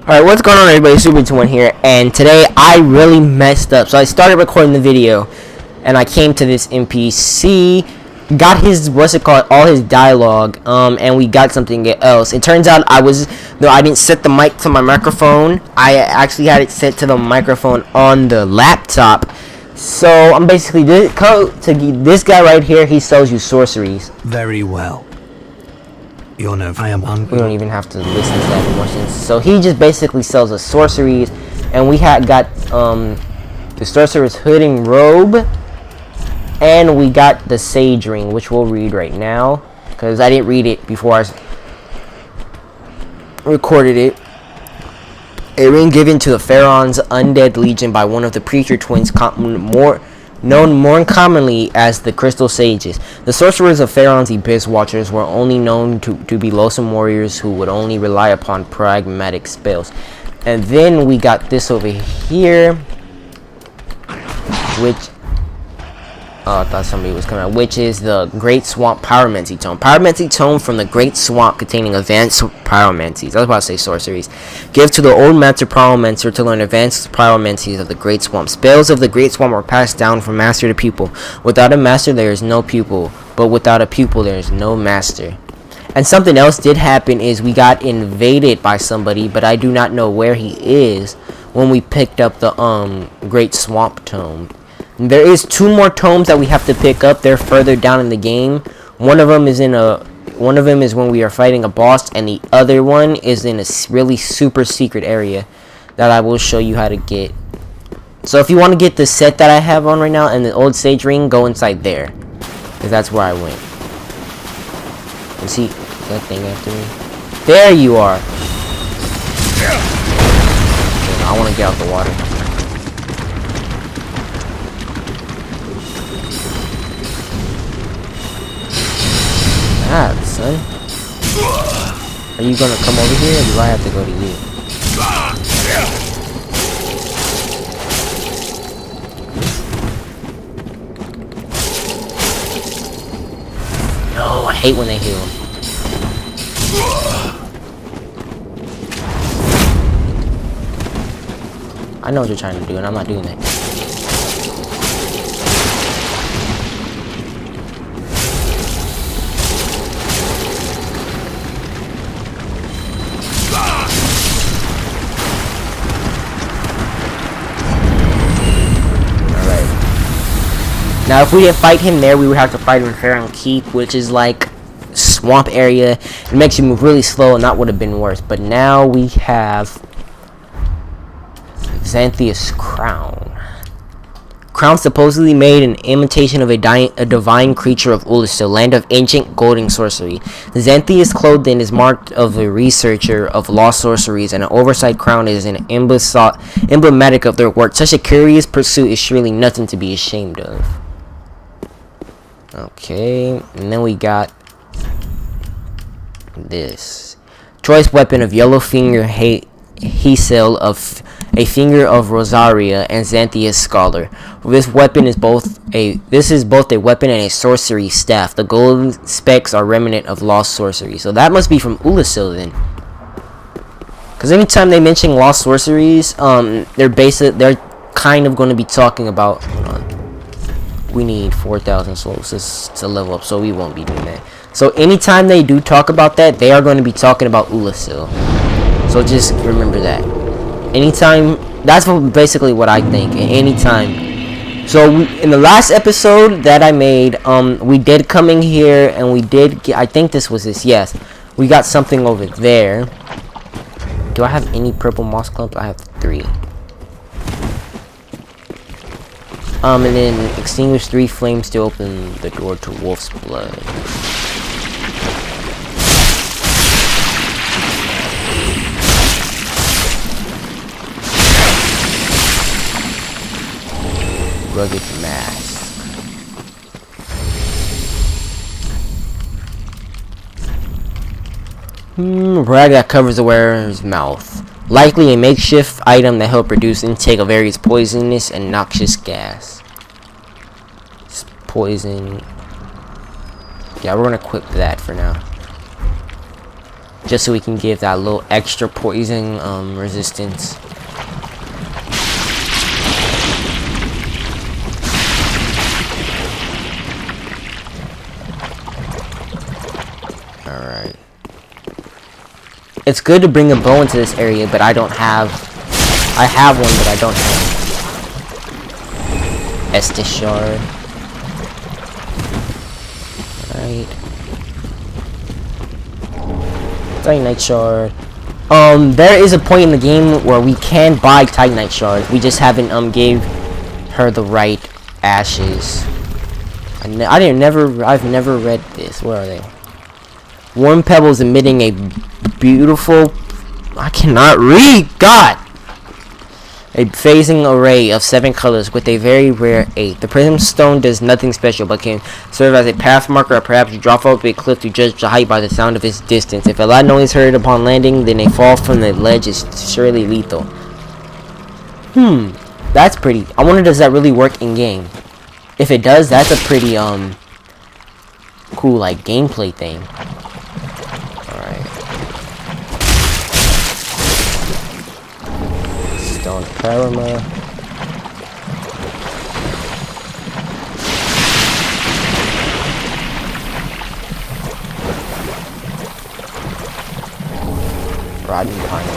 Alright, what's going on everybody, Super21 here, and today I really messed up. So I started recording the video, and I came to this NPC, got his, all his dialogue, and we got something else. It turns out I didn't set the mic to my microphone. I actually had it set to the microphone on the laptop. So I'm basically, this guy right here, he sells you sorceries. Very well. You'll know I am hungry. We don't even have to listen to that anymore. So he just basically sells us sorceries, and we got the sorcerer's hood and robe, and we got the sage ring, which we'll read right now because I didn't read it before I recorded it. A ring given to the Farron's undead legion by one of the preacher twins, known more commonly as the Crystal Sages. The sorcerers of Farron's Abyss Watchers were only known to be lonesome warriors who would only rely upon pragmatic spells. And then we got this over here, which I thought somebody was coming out, which is the Great Swamp Pyromancy Tome. Pyromancy Tome from the Great Swamp, containing advanced pyromancies. I was about to say sorceries. Give to the old master pyromancer to learn advanced pyromancies of the Great Swamp. Spells of the Great Swamp are passed down from master to pupil. Without a master, there is no pupil, but without a pupil, there is no master. And something else did happen is we got invaded by somebody, but I do not know where he is when we picked up the Great Swamp Tome. There is 2 more tomes that we have to pick up. They're further down in the game. One of them is when we are fighting a boss, and the other one is in a really super secret area that I will show you how to get. So if you want to get the set that I have on right now and the old sage ring, go inside there, because that's where I went. You see that thing after me? There you are. I want to get out the water. Ah, son. Are you gonna come over here, or do I have to go to you? No, I hate when they heal. I know what you're trying to do, and I'm not doing that. Now, if we didn't fight him there, we would have to fight him in Farron Keep, which is like swamp area. It makes you move really slow, and that would have been worse. But now we have Xanthias' crown. Crown supposedly made an imitation of a divine creature of Ulysses, land of ancient golden sorcery. Xanthias' clothing is marked of a researcher of lost sorceries, and an oversized crown is an emblematic of their work. Such a curious pursuit is surely nothing to be ashamed of. Okay, and then we got this choice weapon of Yellow Finger Hazel of a Finger of Rosaria and Xanthias' Scholar. This weapon is both a weapon and a sorcery staff. The golden specks are remnant of lost sorcery. So that must be from Ulasil then. Because anytime they mention lost sorceries, they're kind of going to be talking about. Hold on. We need 4,000 souls to level up, so we won't be doing that. So anytime they do talk about that, they are going to be talking about Ulasil. So just remember that. Anytime, that's basically what I think. Anytime. So in the last episode that I made, we did come in here and we did get, I think this was this, yes. We got something over there. Do I have any purple moss clumps? I have 3. And then extinguish 3 flames to open the door to Wolf's Blood. Rugged mask. Rag that covers the wearer's mouth. Likely a makeshift item that help reduce intake of various poisonous and noxious gas. Poison. Yeah, we're gonna equip that for now. just so we can give that little extra poison resistance. Alright. It's good to bring a bow into this area, but I don't have... I have one, but I don't have Estus Shard. Right. Titanite Shard. There is a point in the game where we can buy Titanite Shards. We just haven't gave her the right ashes. I've never read this. Where are they? Warm pebbles emitting a beautiful... I cannot read! God! A phasing array of 7 colors with a very rare 8. The prism stone does nothing special but can serve as a path marker, or perhaps you drop off a cliff to judge the height by the sound of its distance. If a loud noise heard upon landing, then a fall from the ledge is surely lethal. That's pretty... I wonder, does that really work in game? If it does, that's a pretty cool like gameplay thing. Stone Parama. Rotten Pine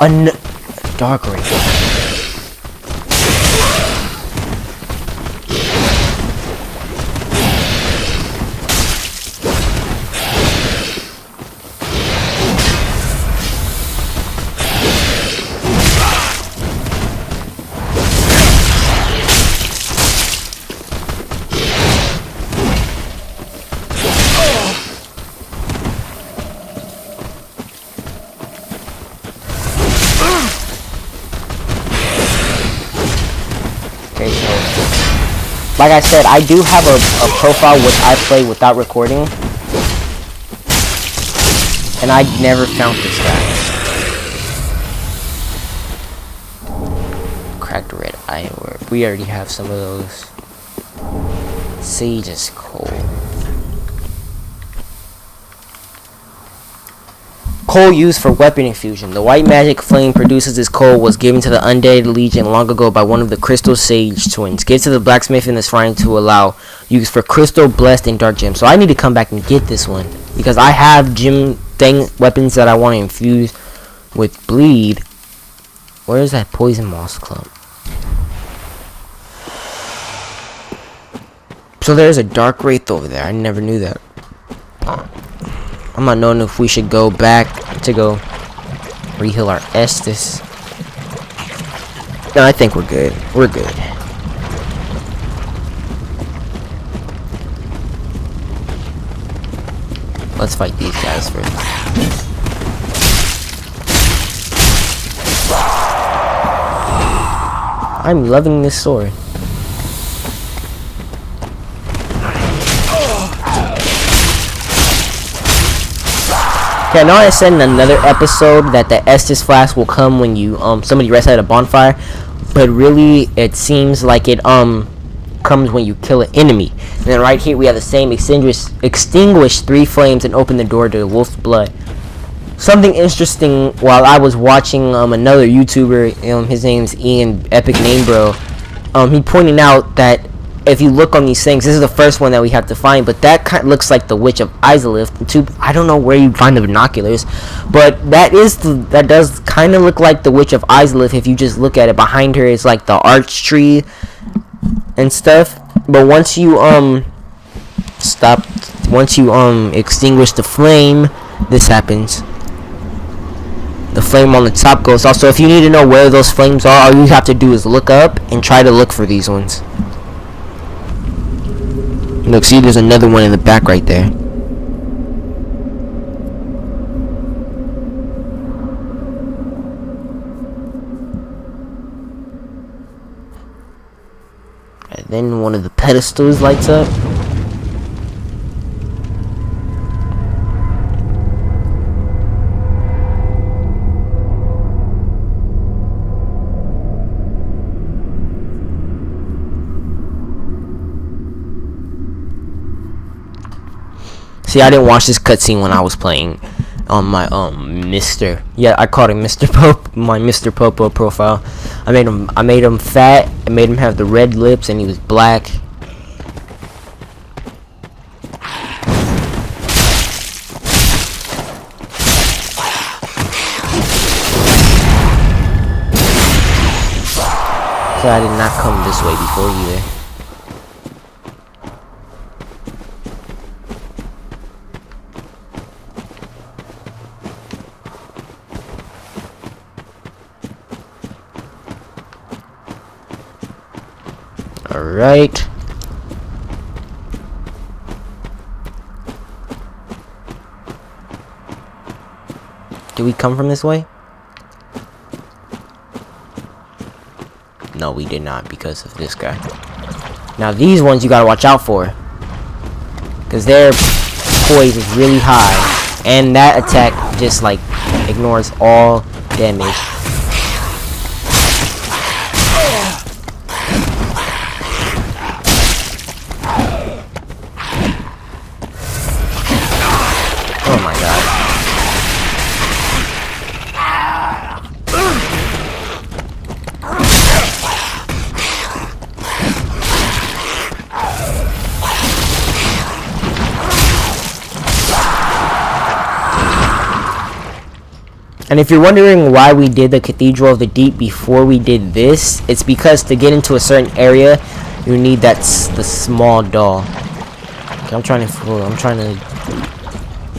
Rifle. Dark Rifle. Like I said, I do have a profile which I play without recording. And I never found this guy. Cracked red iron. We already have some of those. Sage is cold. Coal used for weapon infusion. The white magic flame produces this coal was given to the undead legion long ago by one of the crystal sage twins. Give to the blacksmith in this shrine to allow use for crystal, blessed, and dark gems. So I need to come back and get this one because I have gem weapons that I want to infuse with bleed. Where is that poison moss clump? So there's a dark wraith over there. I never knew that. I'm not knowing if we should go back to go reheal our Estus. No, I think we're good. We're good. Let's fight these guys first. I'm loving this sword. Okay, I know I said in another episode that the Estus flask will come when you somebody rests at a bonfire, but really it seems like it comes when you kill an enemy. And then right here we have the same extinguish 3 flames and open the door to the wolf's blood. Something interesting while I was watching another YouTuber, his name's Ian Epic Name Bro, he pointed out that if you look on these things, this is the first one that we have to find, but that kind of looks like the Witch of Izalith. I don't know where you find the binoculars, but that does kind of look like the Witch of Izalith if you just look at it. Behind her is like the arch tree and stuff. But once you extinguish the flame, this happens. The flame on the top goes off. So if you need to know where those flames are, all you have to do is look up and try to look for these ones. Look, see, there's another one in the back right there. And then one of the pedestals lights up. See, I didn't watch this cutscene when I was playing on my Mr. Yeah, I called him Mr. Pope, my Mr. Popo profile. I made him fat. I made him have the red lips, and he was black. So I did not come this way before either. Alright. Did we come from this way? No, we did not because of this guy. Now these ones you gotta watch out for, because their poise is really high, and that attack just like ignores all damage. Oh my god. And if you're wondering why we did the Cathedral of the Deep before we did this, it's because to get into a certain area, you need the small doll. Okay, I'm trying to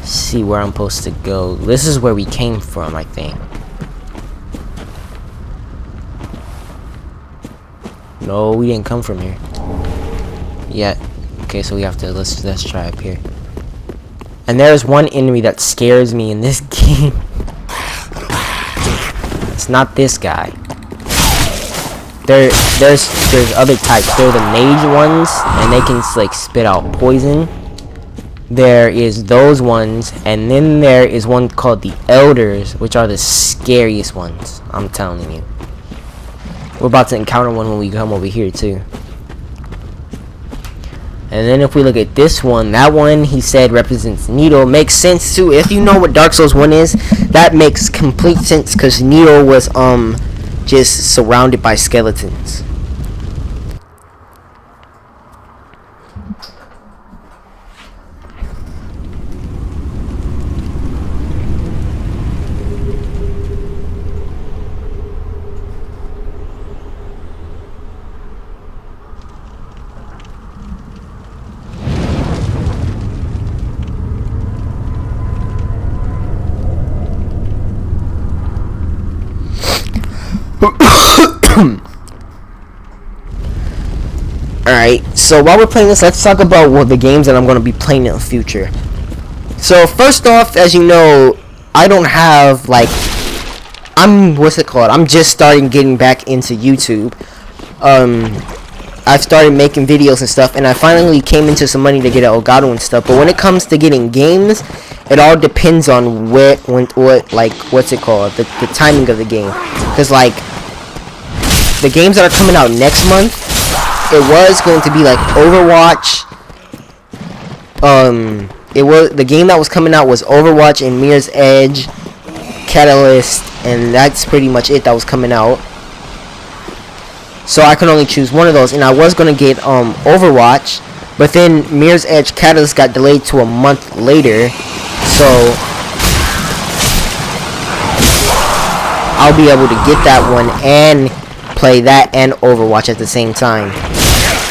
see where I'm supposed to go. This is where we came from, I think. No, we didn't come from here yet. Okay, so we have to let's try up here. And there's one enemy that scares me in this game. It's not this guy. There's other types. They're the mage ones, and they can like spit out poison. There is those ones, and then there is one called the Elders, which are the scariest ones. I'm telling you. We're about to encounter one when we come over here too. And then if we look at this one, that one he said represents Needle. Makes sense too. If you know what Dark Souls 1 is, that makes complete sense because Needle was just surrounded by skeletons. Alright, so while we're playing this, let's talk about the games that I'm going to be playing in the future. So first off, as you know, I don't have like I'm just starting getting back into YouTube. I've started making videos and stuff, and I finally came into some money to get Elgato and stuff. But when it comes to getting games, it all depends on the timing of the game. Because like the games that are coming out next month, it was going to be like Overwatch. The game that was coming out was Overwatch and Mirror's Edge, Catalyst, and that's pretty much it that was coming out. So I could only choose one of those, and I was gonna get Overwatch, but then Mirror's Edge Catalyst got delayed to a month later, so I'll be able to get that one and play that and Overwatch at the same time,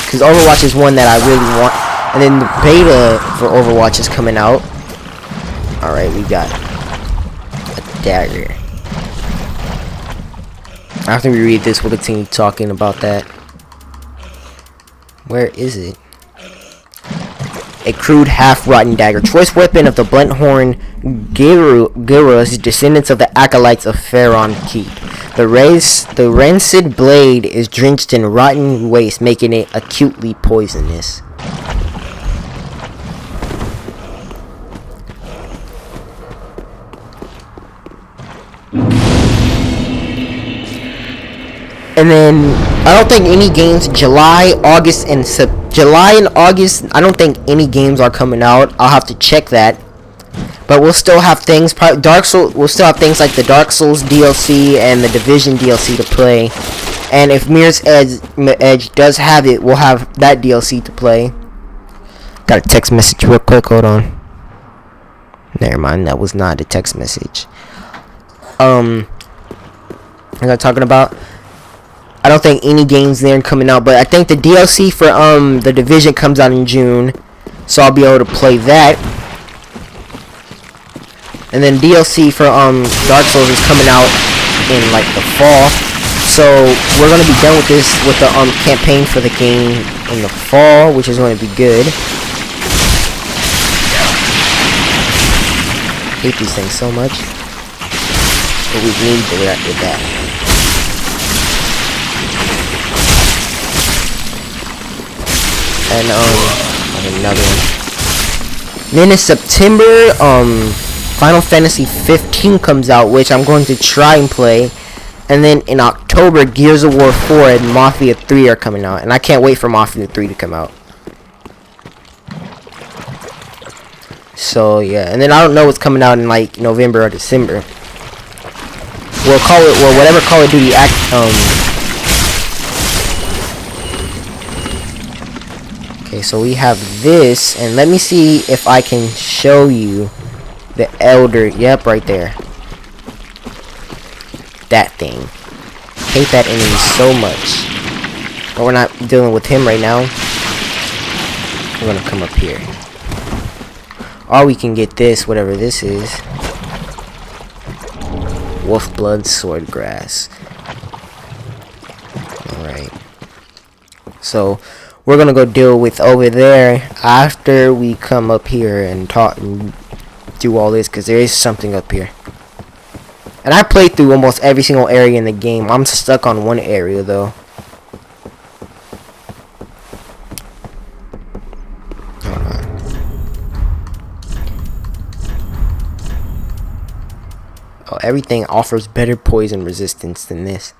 because Overwatch is one that I really want. And then the beta for Overwatch is coming out. Alright, we got a dagger. After we read this, we'll continue talking about that. Where is it? A crude, half-rotten dagger. Choice weapon of the Blunt-Horn Gurus, descendants of the acolytes of Farron keep. The rancid blade is drenched in rotten waste, making it acutely poisonous. And then I don't think any games July, August, and September July and August, I don't think any games are coming out. I'll have to check that. But we'll still have things. Dark Souls. We'll still have things like the Dark Souls DLC and the Division DLC to play. And if Mirror's Edge does have it, we'll have that DLC to play. Got a text message real quick. Hold on. Never mind. That was not a text message. What am I talking about? I don't think any games there coming out, but I think the DLC for the Division comes out in June, so I'll be able to play that. And then DLC for Dark Souls is coming out in like the fall. So we're gonna be done with this with the campaign for the game in the fall, which is going to be good. Hate these things so much, but we need to react with that. And another one. Then in September, Final Fantasy 15 comes out, which I'm going to try and play. And then in October, Gears of War 4 and Mafia 3 are coming out. And I can't wait for Mafia 3 to come out. So, yeah. And then I don't know what's coming out in, like, November or December. We'll call it, well, whatever Call of Duty Okay, so we have this. And let me see if I can show you the Elder. Yep, right there. That thing. Hate that enemy so much. But we're not dealing with him right now. We're gonna come up here. Or we can get this, whatever this is. Wolfblood Swordgrass. Alright. So we're gonna go deal with over there after we come up here and talk and do all this, because there is something up here. And I played through almost every single area in the game. I'm stuck on one area though. Hold on. Oh, everything offers better poison resistance than this.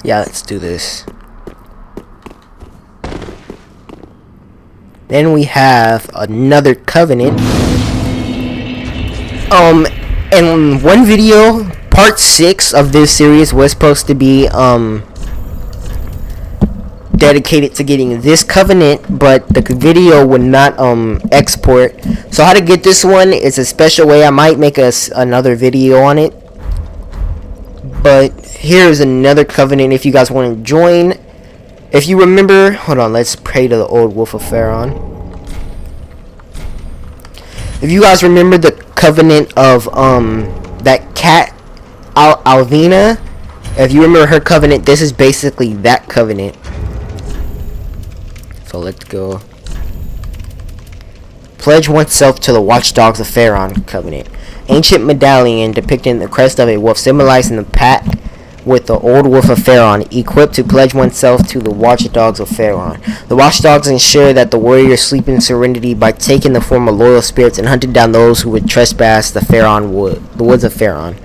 Yeah, let's do this. Then we have another Covenant. In one video, part 6 of this series was supposed to be dedicated to getting this Covenant, but the video would not export. So how to get this one is a special way. I might make another video on it. But here's another Covenant if you guys want to join. If you remember, hold on, let's pray to the old Wolf of Farron. If you guys remember the Covenant of that cat Alvina, if you remember her Covenant, this is basically that Covenant. So let's go. Pledge oneself to the Watchdogs of Farron Covenant. Ancient medallion depicting the crest of a wolf, symbolizing the pact with the old Wolf of Farron, equipped to pledge oneself to the Watchdogs of Farron. The Watchdogs ensure that the warriors sleep in serenity by taking the form of loyal spirits and hunting down those who would trespass the woods of Farron.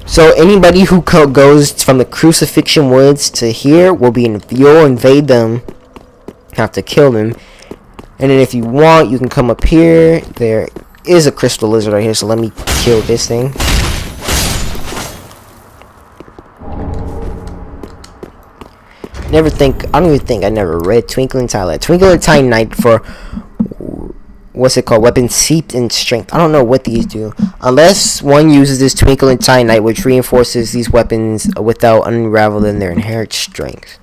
So anybody who goes from the Crucifixion Woods to here you'll invade them, have to kill them, and then if you want, you can come up here. There is a crystal lizard right here, so let me kill this thing. I don't even think I never read Twinkling Twilight. Twinkling Tiny Night for, what's it called? Weapons seeped in strength. I don't know what these do. Unless one uses this Twinkling Tiny Night, which reinforces these weapons without unraveling their inherent strength.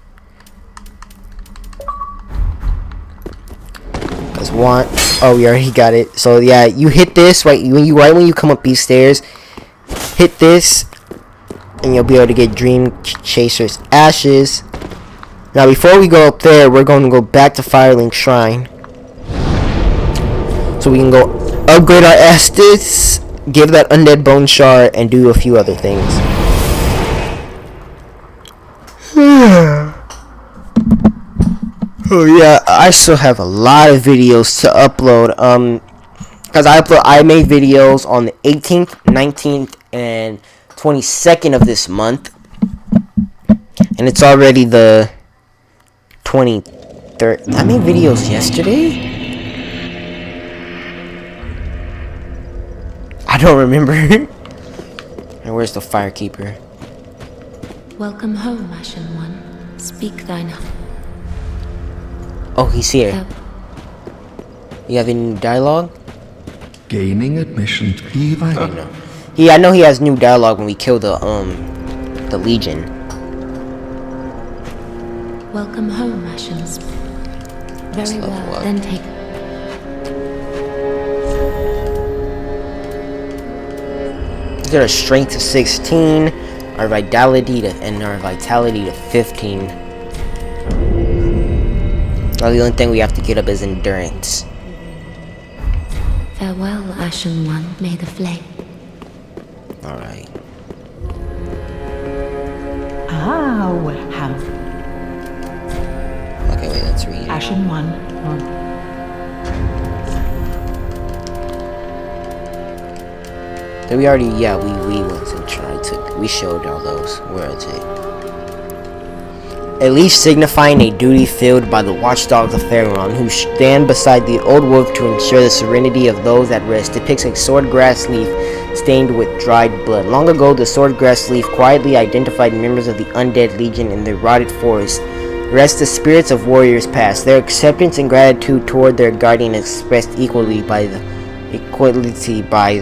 Oh, we already got it. So yeah, you hit this right when you come up these stairs. Hit this, and you'll be able to get Dream Chaser's ashes. Now, before we go up there, we're going to go back to Firelink Shrine, so we can go upgrade our Estus, give that undead bone shard, and do a few other things. Oh yeah, I still have a lot of videos to upload. Cause I made videos on the 18th, 19th, and 22nd of this month, and it's already the 23rd. I made videos yesterday. I don't remember. And where's the firekeeper? Welcome home, Ashen One. Speak thine. Oh, he's here. You have any new dialogue? Gaining admission to Eva. I know. I know he has new dialogue when we kill the Legion. Welcome home, Ashen. Very well. Then take. Get our strength to 16, our vitality to 15. Now the only thing we have to get up is endurance. Farewell, Ashen One. May the flame. All right. How? Okay, wait. Let's read. Ashen One. Did we already? Yeah, we went and tried to. We showed all those. Where is it? A leaf signifying a duty filled by the watchdogs of Farron, who stand beside the old wolf to ensure the serenity of those at rest, depicts a swordgrass leaf stained with dried blood. Long ago, the swordgrass leaf quietly identified members of the undead legion in the rotted forest. Rest the spirits of warriors past. Their acceptance and gratitude toward their guardian expressed equality by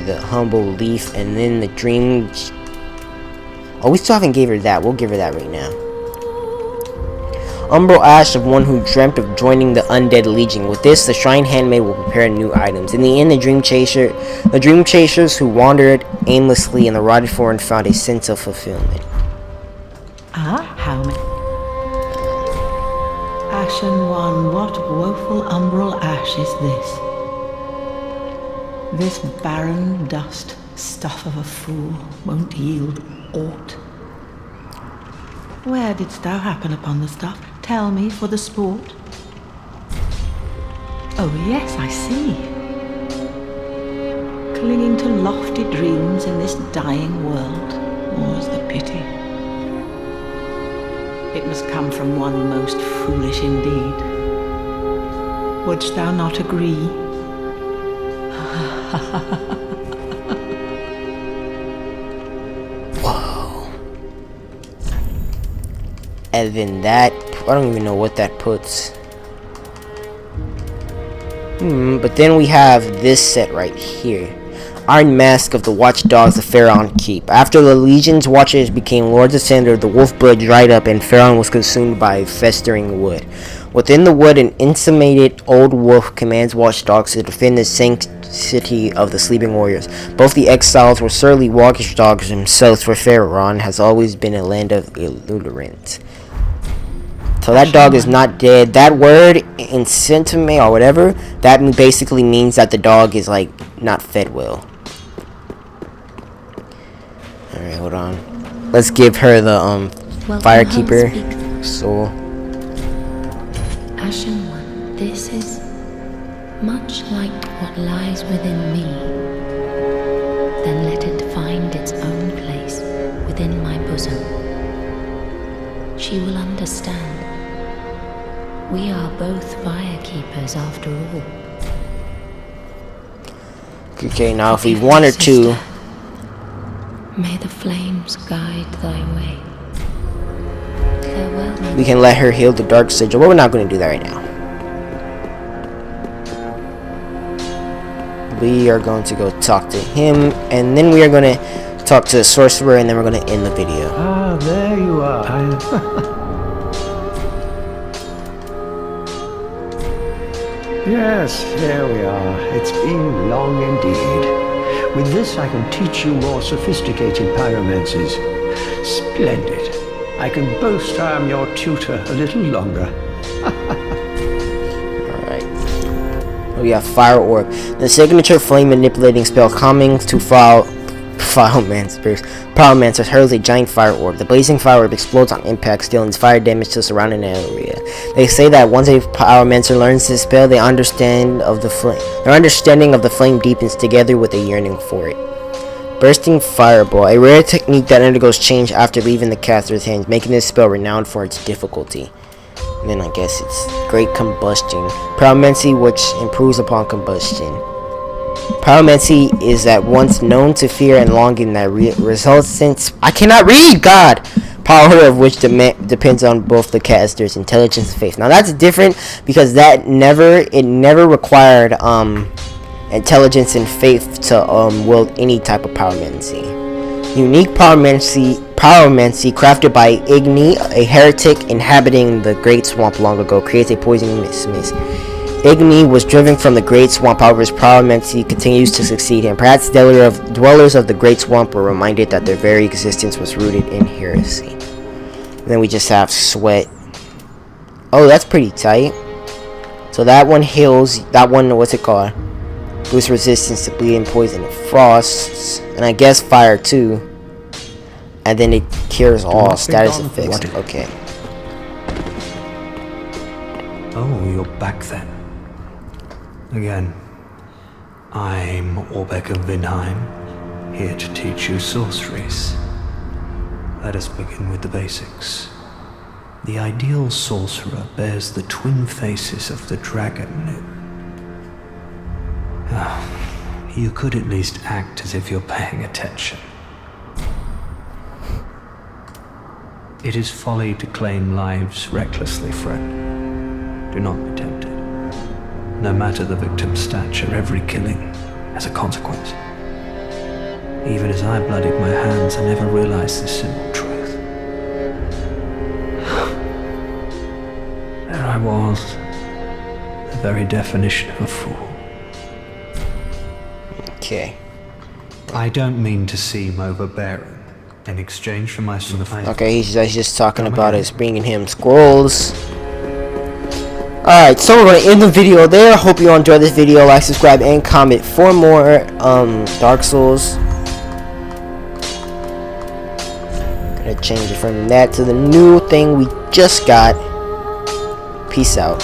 the humble leaf, and then the dream. Oh, we still haven't gave her that. We'll give her that right now. Umbral ash of one who dreamt of joining the undead legion. With this, the shrine handmaid will prepare new items. In the end, the dream chasers who wandered aimlessly in the rotted forest found a sense of fulfillment. How many? Ashen One, what woeful umbral ash is this? This barren dust, stuff of a fool, won't yield aught. Where didst thou happen upon the stuff? Tell me for the sport. Oh yes, I see. Clinging to lofty dreams in this dying world, more's the pity. It must come from one most foolish indeed. Wouldst thou not agree? Whoa. And then that, I don't even know what that puts. But then we have this set right here. Iron Mask of the Watchdogs of Farron Keep. After the Legion's Watchers became Lords of Cinder, the wolf blood dried up and Farron was consumed by festering wood. Within the wood, an insulated old wolf commands Watchdogs to defend the sanctity of the sleeping warriors. Both the exiles were surly watchdogs themselves, for Farron has always been a land of illiterants. So that dog is not dead. That word in sentiment or whatever, that basically means that the dog is like not fed well. Alright, hold on. Let's give her the firekeeper soul. Ashen One, this is much like what lies within me. Then let it find its own place within my bosom. She will understand. We are both firekeepers after all. Okay, now if we wanted to, may the flames guide thy way. Farewell. we can let her heal the dark sigil, but we're not going to do that right now. We are going to go talk to him, and then we are going to talk to the sorcerer, and then we're going to end the video. Ah, there you are. Yes, there we are. It's been long indeed. With this, I can teach you more sophisticated pyromancies. Splendid. I can boast I am your tutor a little longer. Alright. We have Fire Orb. The signature flame manipulating spell calming to Pyromancer hurls a giant fire orb. The blazing fire orb explodes on impact, dealing fire damage to the surrounding area. They say that once a Pyromancer learns this spell, their understanding of the flame deepens together with a yearning for it. Bursting Fireball, a rare technique that undergoes change after leaving the caster's hands, making this spell renowned for its difficulty. And then I guess it's Great Combustion. Pyromancy, which improves upon combustion. Pyromancy is at once known to fear and longing that results since I cannot read. God, power of which depends on both the caster's intelligence and faith. Now that's different because it never required intelligence and faith to wield any type of pyromancy. Unique pyromancy crafted by Igni, a heretic inhabiting the Great Swamp long ago, creates a poisonous mist. Igni was driven from the Great Swamp, however his pyromancy continues to succeed him. Perhaps dwellers of the Great Swamp were reminded that their very existence was rooted in heresy. And then we just have Sweat. Oh, that's pretty tight. So that one heals, what's it called? Boosts resistance to bleeding, poison, and frosts. And I guess fire too. And then it cures all status effects. Okay. Oh, you're back then. Again, I'm Orbeck of Vinheim, here to teach you sorceries. Let us begin with the basics. The ideal sorcerer bears the twin faces of the dragon. You could at least act as if you're paying attention. It is folly to claim lives recklessly, friend. Do not be tempted. No matter the victim's stature, every killing has a consequence. Even as I bloodied my hands, I never realized this simple truth. There I was, the very definition of a fool. Okay. I don't mean to seem overbearing. In exchange for my supply. Okay, he's just talking about us bringing him scrolls. Alright, so we're going to end the video there. Hope you all enjoyed this video. Like, subscribe, and comment for more Dark Souls. Gonna change it from that to the new thing we just got. Peace out.